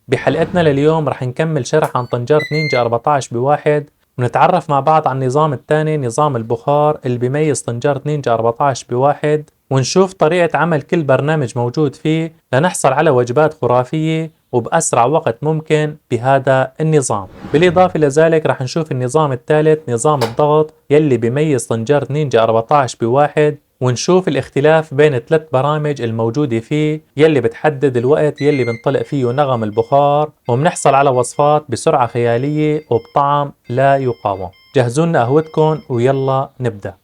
بحلقتنا لليوم رح نكمل شرح عن طنجرة نينجا 14 بواحد، ونتعرف مع بعض عن النظام الثاني نظام البخار اللي بيميز طنجرة نينجا 14 بواحد، ونشوف طريقة عمل كل برنامج موجود فيه لنحصل على وجبات خرافية وبأسرع وقت ممكن بهذا النظام. بالإضافة لذلك رح نشوف النظام الثالث نظام الضغط يلي بيميز طنجرة نينجا 14 بواحد، ونشوف الاختلاف بين الثلاث برامج الموجودة فيه يلي بتحدد الوقت يلي بنطلق فيه نغم البخار، وبنحصل على وصفات بسرعة خيالية وبطعم لا يقاوم. جهزوا لنا قهوتكم ويلا نبدأ.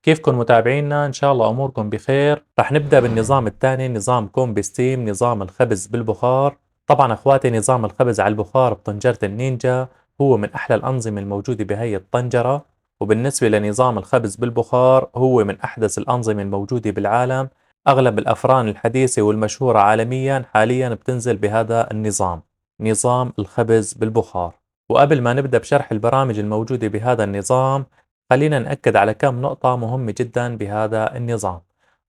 كيفكم متابعينا؟ إن شاء الله أموركم بخير. رح نبدأ بالنظام الثاني نظام كومبي ستيم نظام الخبز بالبخار. طبعا أخواتي نظام الخبز على البخار بطنجرة النينجا هو من أحلى الأنظمة الموجودة بهي الطنجرة، وبالنسبة لنظام الخبز بالبخار هو من أحدث الأنظمة الموجودة بالعالم. أغلب الأفران الحديثة والمشهورة عالميا حاليا بتنزل بهذا النظام نظام الخبز بالبخار. وقبل ما نبدأ بشرح البرامج الموجودة بهذا النظام خلينا نأكد على كم نقطة مهمة جدا بهذا النظام.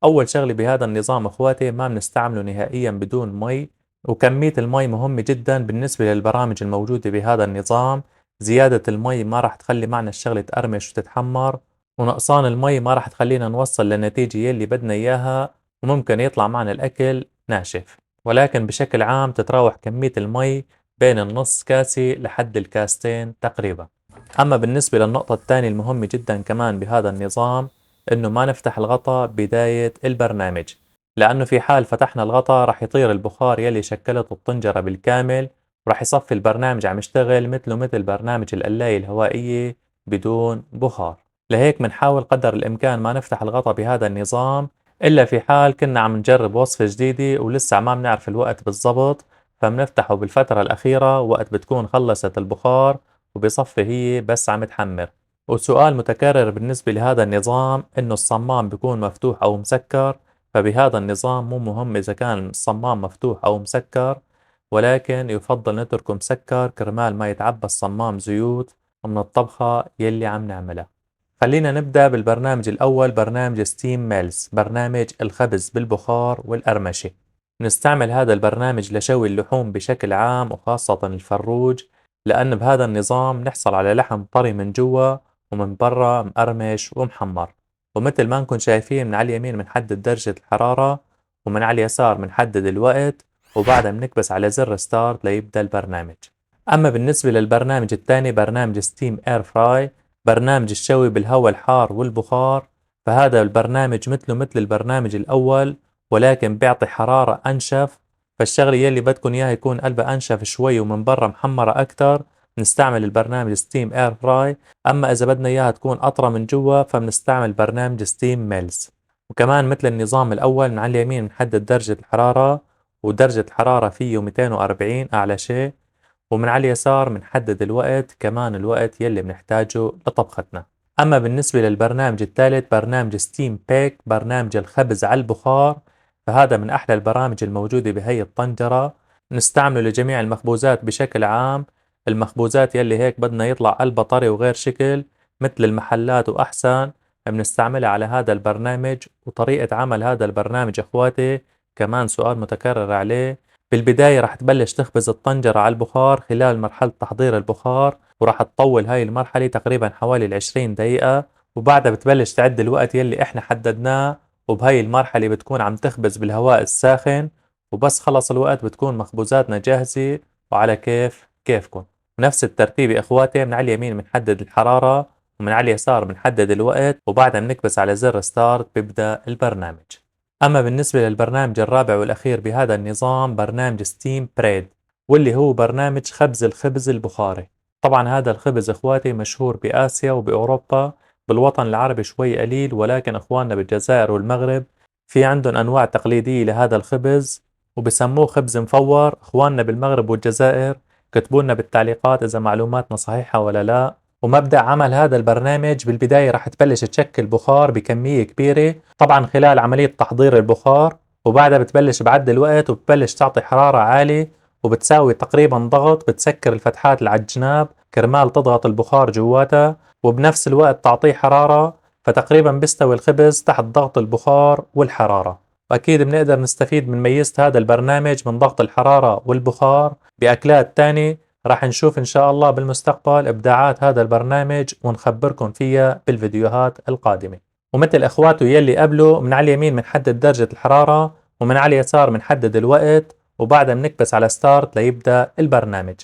أول شغلة بهذا النظام أخواتي ما بنستعمله نهائيا بدون مي، وكمية المي مهمة جدا بالنسبة للبرامج الموجودة بهذا النظام. زيادة المي ما راح تخلي معنا الشغلة تقرمش وتتحمر، ونقصان المي ما راح تخلينا نوصل للنتيجة يلي بدنا إياها، وممكن يطلع معنا الأكل ناشف. ولكن بشكل عام تتراوح كمية المي بين النص كاسة لحد الكاستين تقريبا. أما بالنسبة للنقطة الثانية المهمة جدا كمان بهذا النظام إنه ما نفتح الغطاء بداية البرنامج، لأنه في حال فتحنا الغطاء رح يطير البخار يلي شكلته الطنجرة بالكامل، ورح يصفي البرنامج عم يشتغل مثله مثل برنامج القلاية الهوائية بدون بخار. لهيك منحاول قدر الإمكان ما نفتح الغطاء بهذا النظام إلا في حال كنا عم نجرب وصفة جديدة ولسه ما بنعرف الوقت بالضبط، فبنفتحه بالفترة الأخيرة وقت بتكون خلصت البخار وبصفي هي بس عم تحمر. وسؤال متكرر بالنسبة لهذا النظام إنه الصمام بيكون مفتوح أو مسكر، فبهذا النظام مو مهم إذا كان الصمام مفتوح أو مسكر، ولكن يفضل نتركه مسكر كرمال ما يتعبى الصمام زيوت من الطبخة يلي عم نعملها. خلينا نبدأ بالبرنامج الأول برنامج ستيم ميلز برنامج الخبز بالبخار والقرمشة. نستعمل هذا البرنامج لشوي اللحوم بشكل عام وخاصة الفروج، لأن بهذا النظام نحصل على لحم طري من جوا ومن برا مقرمش ومحمر. ومثل ما نكون شايفين من على اليمين بنحدد درجة الحرارة، ومن على اليسار بنحدد الوقت، وبعدها بنكبس على زر ستارت ليبدأ البرنامج. أما بالنسبة للبرنامج الثاني برنامج ستيم اير فراي برنامج الشوي بالهواء الحار والبخار، فهذا البرنامج مثله مثل البرنامج الأول ولكن بيعطي حرارة أنشف، فالشغلة يلي بدكن إياها يكون قلبها أنشف شوي ومن برا محمرة أكتر نستعمل البرنامج ستيم اير فراي. أما إذا بدنا إياها تكون أطرى من جوا فبنستعمل برنامج ستيم ميلز. وكمان مثل النظام الأول من على اليمين نحدد درجة الحرارة، ودرجة الحرارة فيه 240 أعلى شيء، ومن على اليسار بنحدد الوقت كمان الوقت يلي بنحتاجه لطبختنا. أما بالنسبة للبرنامج الثالث برنامج ستيم بيك برنامج الخبز على البخار، فهذا من أحلى البرامج الموجودة بهي الطنجرة. نستعمله لجميع المخبوزات بشكل عام، المخبوزات يلي هيك بدنا يطلع قلبها طري وغير شكل مثل المحلات وأحسن بنستعملها على هذا البرنامج. وطريقة عمل هذا البرنامج أخواتي كمان سؤال متكرر عليه. بالبداية راح تبلش تخبز الطنجرة على البخار خلال مرحلة تحضير البخار، وراح تطول هاي المرحلة تقريبا حوالي 20 دقيقة، وبعدها بتبلش تعد الوقت يلي احنا حددناه، وبهاي المرحلة بتكون عم تخبز بالهواء الساخن، وبس خلص الوقت بتكون مخبوزاتنا جاهزة وعلى كيف كيفكم. ونفس الترتيب يا اخواتي من على اليمين بنحدد الحرارة، ومن على اليسار بنحدد الوقت، وبعدها بنكبس على زر ستارت بيبدأ البرنامج. أما بالنسبة للبرنامج الرابع والأخير بهذا النظام برنامج ستيم بريد، واللي هو برنامج خبز الخبز البخاري. طبعا هذا الخبز إخواتي مشهور بآسيا وبأوروبا، بالوطن العربي شوي قليل، ولكن إخواننا بالجزائر والمغرب في عندهم أنواع تقليدية لهذا الخبز وبسموه خبز مفور. إخواننا بالمغرب والجزائر كتبوا لنا بالتعليقات إذا معلوماتنا صحيحة ولا لا. ومبدأ عمل هذا البرنامج بالبداية راح تبلش تشكل بخار بكمية كبيرة طبعا خلال عملية تحضير البخار، وبعدها بتبلش بعد الوقت وبتبلش تعطي حرارة عالية، وبتساوي تقريبا ضغط بتسكر الفتحات اللي على الجناب كرمال تضغط البخار جواتها، وبنفس الوقت تعطيه حرارة، فتقريبا بيستوي الخبز تحت ضغط البخار والحرارة. وأكيد بنقدر نستفيد من ميزة هذا البرنامج من ضغط الحرارة والبخار بأكلات تانية. راح نشوف إن شاء الله بالمستقبل إبداعات هذا البرنامج ونخبركم فيها بالفيديوهات القادمة. ومثل إخواته يلي قبله، من على اليمين بنحدد درجة الحرارة، ومن على اليسار بنحدد الوقت، وبعدها بنكبس على ستارت ليبدأ البرنامج.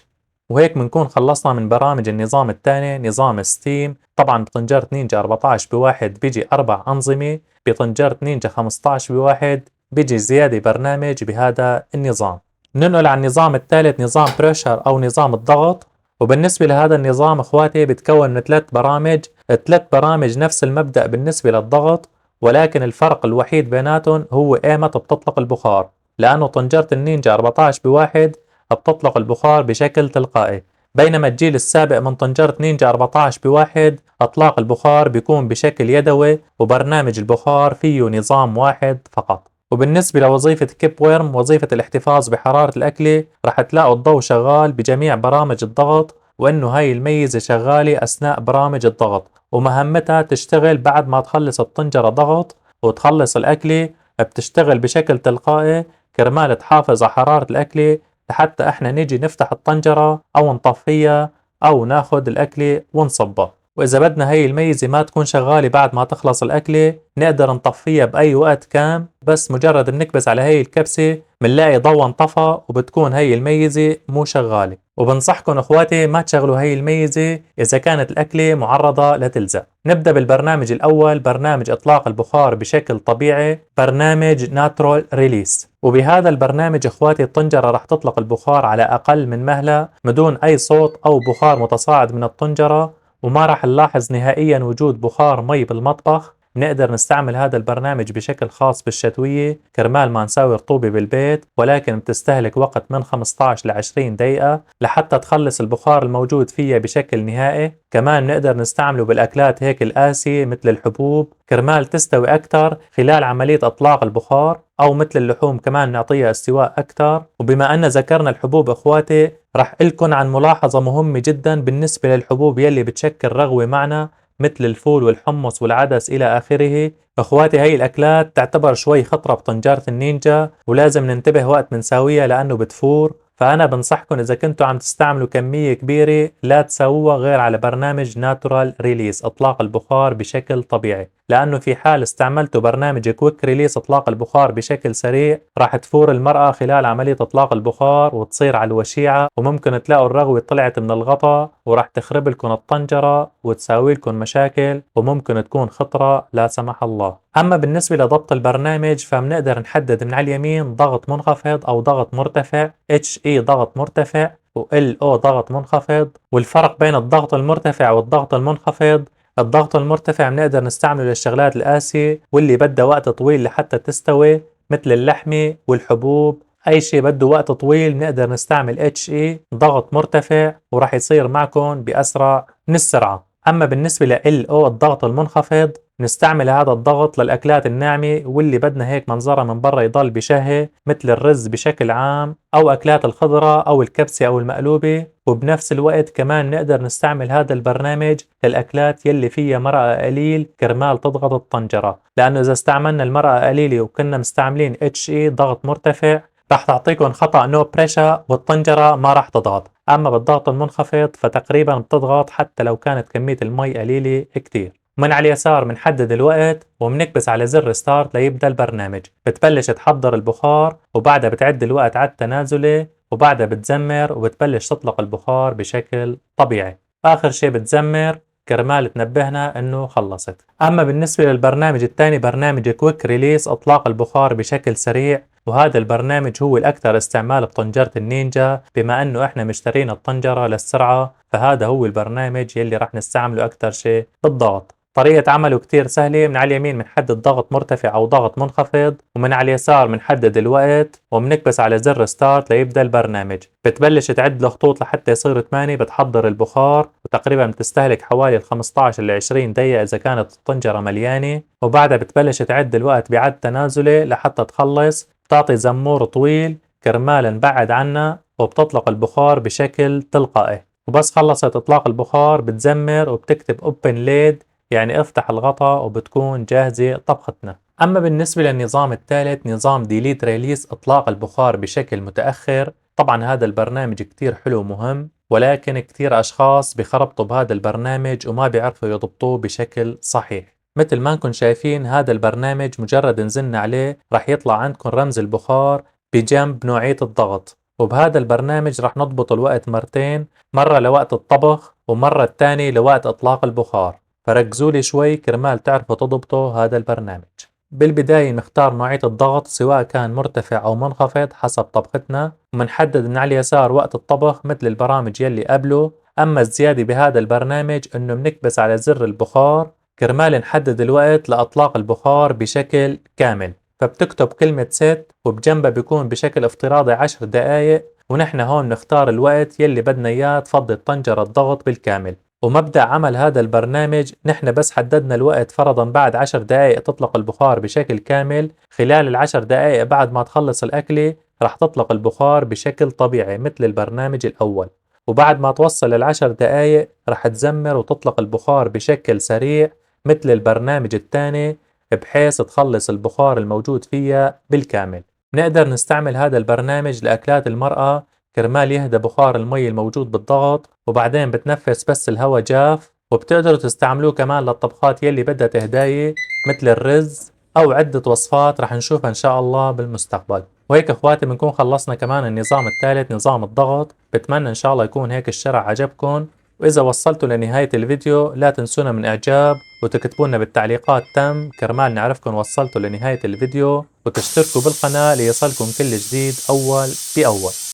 وهيك بنكون خلصنا من برامج النظام الثاني، نظام ستيم. طبعا بطنجرة نينجا 14 بواحد بيجي 4 أنظمة، بطنجرة نينجا 15 بواحد بيجي زيادة برنامج بهذا النظام. ننقل على النظام الثالث، نظام بريشر أو نظام الضغط. وبالنسبة لهذا النظام اخواتي بتكون من 3 برامج، 3 برامج نفس المبدأ بالنسبة للضغط، ولكن الفرق الوحيد بيناتهم هو ايمت بتطلق البخار. لأنه طنجرة النينجا 14 بواحد بتطلق البخار بشكل تلقائي، بينما الجيل السابق من طنجرة نينجا 14 بواحد اطلاق البخار بيكون بشكل يدوي، وبرنامج البخار فيه نظام واحد فقط. وبالنسبة لوظيفة كيب ويرم، وظيفة الاحتفاظ بحرارة الأكلة، رح تلاقوا الضوء شغال بجميع برامج الضغط، وإنه هاي الميزة شغالة أثناء برامج الضغط، ومهمتها تشتغل بعد ما تخلص الطنجرة ضغط وتخلص الأكلة، بتشتغل بشكل تلقائي كرمال تحافظ على حرارة الأكلة لحتى احنا نيجي نفتح الطنجرة أو نطفيها أو ناخد الأكلة ونصبها. وإذا بدنا هي الميزة ما تكون شغالة بعد ما تخلص الأكلة، نقدر نطفيها بأي وقت كان، بس مجرد بنكبس على هي الكبسة بنلاقي ضوء انطفى وبتكون هي الميزة مو شغالة. وبنصحكم اخواتي ما تشغلوا هي الميزة إذا كانت الأكلة معرضة لتلزق. نبدأ بالبرنامج الأول، برنامج إطلاق البخار بشكل طبيعي، برنامج ناترال ريليس. وبهذا البرنامج اخواتي الطنجرة رح تطلق البخار على أقل من مهلة بدون أي صوت أو بخار متصاعد من الطنجرة، وما راح نلاحظ نهائيا وجود بخار مي بالمطبخ. نقدر نستعمل هذا البرنامج بشكل خاص بالشتوية كرمال ما نساوي رطوبة بالبيت، ولكن بتستهلك وقت من 15 ل 20 دقيقة لحتى تخلص البخار الموجود فيها بشكل نهائي. كمان نقدر نستعمله بالأكلات هيك القاسية مثل الحبوب كرمال تستوي أكثر خلال عملية إطلاق البخار، أو مثل اللحوم كمان نعطيها استواء أكثر. وبما أن ذكرنا الحبوب إخواتي، رح لكم عن ملاحظة مهمة جدا بالنسبة للحبوب يلي بتشكل رغوة معنا مثل الفول والحمص والعدس إلى آخره. إخواتي هاي الأكلات تعتبر شوي خطرة بطنجرة النينجا، ولازم ننتبه وقت منساويها لأنه بتفور. فأنا بنصحكم إذا كنتوا عم تستعملوا كمية كبيرة لا تسووها غير على برنامج ناتورال ريليس إطلاق البخار بشكل طبيعي، لأنه في حال استعملتوا برنامج كويك ريليس إطلاق البخار بشكل سريع راح تفور المرأة خلال عملية إطلاق البخار وتصير على الوشيعة، وممكن تلاقوا الرغوة طلعت من الغطاء وراح تخرب لكم الطنجرة وتساوي لكم مشاكل وممكن تكون خطرة لا سمح الله. أما بالنسبة لضبط البرنامج فبنقدر نحدد من على اليمين ضغط منخفض أو ضغط مرتفع، HE ضغط مرتفع و LO ضغط منخفض. والفرق بين الضغط المرتفع والضغط المنخفض، الضغط المرتفع بنقدر نستعمله للشغلات القاسية واللي بدها وقت طويل لحتى تستوي مثل اللحمة والحبوب، أي شيء بده وقت طويل نقدر نستعمل HE ضغط مرتفع وراح يصير معكم بأسرع من السرعة. أما بالنسبة ل LO الضغط المنخفض، نستعمل هذا الضغط للأكلات الناعمة واللي بدنا هيك منظرها من برا يضل بشهي مثل الرز بشكل عام، أو أكلات الخضرة أو الكبسة أو المقلوبة. وبنفس الوقت كمان نقدر نستعمل هذا البرنامج للأكلات يلي فيها مرقة قليل كرمال تضغط الطنجرة، لأنه إذا استعملنا المرقة قليلة وكنا مستعملين HE ضغط مرتفع راح تعطيكم خطأ نو بريشر والطنجرة ما راح تضغط. أما بالضغط المنخفض فتقريبا بتضغط حتى لو كانت كمية المي قليلة كتير. من على اليسار بنحدد الوقت وبنكبس على زر ستارت ليبدأ البرنامج، بتبلش تحضر البخار وبعدها بتعد الوقت على التنازلي، وبعدها بتزمر وبتبلش تطلق البخار بشكل طبيعي. آخر شيء بتزمر كرمال تنبهنا انه خلصت. اما بالنسبة للبرنامج الثاني برنامج كويك ريليس اطلاق البخار بشكل سريع، وهذا البرنامج هو الاكثر استعمال بطنجرة النينجا بما انه احنا مشترين الطنجرة للسرعة، فهذا هو البرنامج يلي راح نستعمله اكثر شيء بالضغط. طريقة عمله كتير سهلة، من على اليمين بنحدد ضغط مرتفع أو ضغط منخفض، ومن على اليسار بنحدد الوقت وبنكبس على زر ستارت ليبدأ البرنامج. بتبلش تعد الخطوط لحتى يصير 8، بتحضر البخار وتقريبا بتستهلك حوالي 15 ل 20 دقيقة إذا كانت الطنجرة مليانة، وبعدها بتبلش تعد الوقت بعد تنازلي لحتى تخلص، بتعطي زمور طويل كرمال نبعد عنها وبتطلق البخار بشكل تلقائي. وبس خلصت إطلاق البخار بتزمر وبتكتب open lid يعني افتح الغطاء وبتكون جاهزة طبختنا. أما بالنسبة للنظام الثالث نظام ديليت ريليس إطلاق البخار بشكل متأخر، طبعا هذا البرنامج كتير حلو ومهم، ولكن كتير أشخاص بخربطوا بهذا البرنامج وما بيعرفوا يضبطوه بشكل صحيح. مثل ما انكم شايفين هذا البرنامج مجرد نزلنا عليه رح يطلع عندكم رمز البخار بجنب نوعية الضغط، وبهذا البرنامج رح نضبط الوقت مرتين، مرة لوقت الطبخ ومرة الثانية لوقت إطلاق البخار، فركزوا لي شوي كرمال تعرفوا تضبطوا هذا البرنامج. بالبداية نختار نوعية الضغط سواء كان مرتفع أو منخفض حسب طبختنا، ومنحدد من على اليسار وقت الطبخ مثل البرامج يلي قبله. أما الزيادة بهذا البرنامج إنه بنكبس على زر البخار كرمال نحدد الوقت لإطلاق البخار بشكل كامل، فبتكتب كلمة ست وبجنبها بيكون بشكل افتراضي 10 دقايق، ونحن هون نختار الوقت يلي بدنا إياه تفضي الطنجرة الضغط بالكامل. ومبدأ عمل هذا البرنامج نحن بس حددنا الوقت فرضا بعد 10 دقائق تطلق البخار بشكل كامل، خلال ال10 دقائق بعد ما تخلص الأكلة رح تطلق البخار بشكل طبيعي مثل البرنامج الأول، وبعد ما توصل ال10 دقائق رح تزمر وتطلق البخار بشكل سريع مثل البرنامج الثاني، بحيث تخلص البخار الموجود فيها بالكامل. نقدر نستعمل هذا البرنامج لأكلات المرأة كرمال يهدى بخار المي الموجود بالضغط، وبعدين بتنفس بس الهواء جاف، وبتقدروا تستعملوه كمان للطبخات يلي بدها تهداية مثل الرز أو عدة وصفات رح نشوفها إن شاء الله بالمستقبل. وهيك اخواتي بنكون خلصنا كمان النظام الثالث نظام الضغط. بتمنى إن شاء الله يكون هيك الشرح عجبكم، وإذا وصلتوا لنهاية الفيديو لا تنسونا من إعجاب وتكتبوا لنا بالتعليقات تم كرمال نعرفكم وصلتوا لنهاية الفيديو، وتشتركوا بالقناة ليصلكم كل جديد أول بأول.